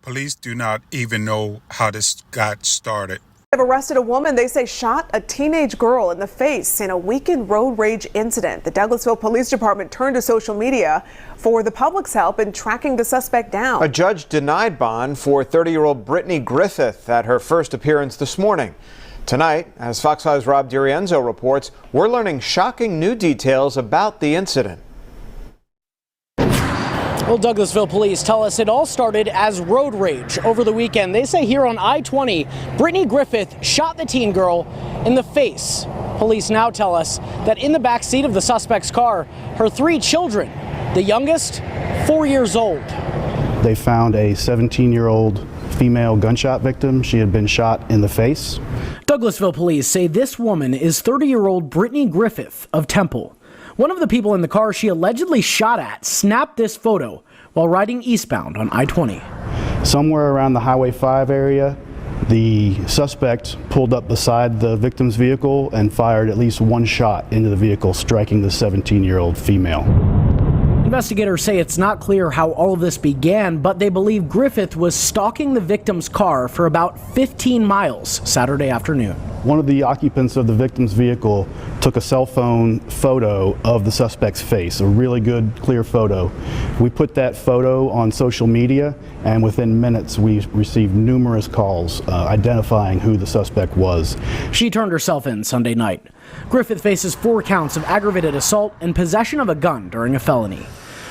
Police do not even know how this got started. They've arrested a woman they say shot a teenage girl in the face in a weekend road rage incident. The Douglasville Police Department turned to social media for the public's help in tracking the suspect down. A judge denied bond for 30-year-old Brittany Griffith at her first appearance this morning. Tonight, as Fox 5's Rob DiRienzo reports, we're learning shocking new details about the incident. Well, Douglasville police tell us it all started as road rage over the weekend. They say here on I-20, Brittany Griffith shot the teen girl in the face. Police now tell us that in the back seat of the suspect's car, her 3 children, the youngest, 4 years old. They found a 17-year-old female gunshot victim. She had been shot in the face. Douglasville police say this woman is 30-year-old Brittany Griffith of Temple. One of the people in the car she allegedly shot at snapped this photo while riding eastbound on I-20. Somewhere around the Highway 5 area, the suspect pulled up beside the victim's vehicle and fired at least 1 shot into the vehicle, striking the 17-year-old female. Investigators say it's not clear how all of this began, but they believe Griffith was stalking the victim's car for about 15 miles Saturday afternoon. One of the occupants of the victim's vehicle took a cell phone photo of the suspect's face, a really good, clear photo. We put that photo on social media, and within minutes we received numerous calls identifying who the suspect was. She turned herself in Sunday night. Griffith faces 4 counts of aggravated assault and possession of a gun during a felony.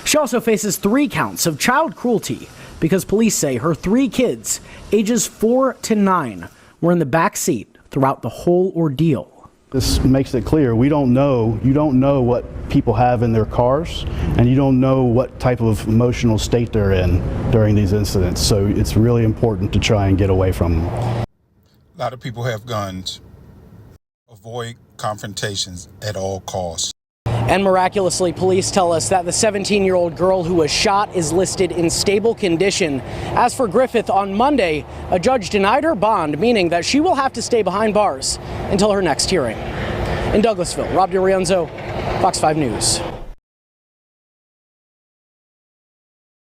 She also faces 3 counts of child cruelty because police say her 3 kids, ages 4 to 9, were in the back seat throughout the whole ordeal. This makes it clear you don't know what people have in their cars, and you don't know what type of emotional state they're in during these incidents. So it's really important to try and get away from them. A lot of people have guns. Avoid confrontations at all costs. And miraculously, police tell us that the 17-year-old girl who was shot is listed in stable condition. As for Griffith, on Monday, a judge denied her bond, meaning that she will have to stay behind bars until her next hearing. In Douglasville, Rob DiRienzo, Fox 5 News.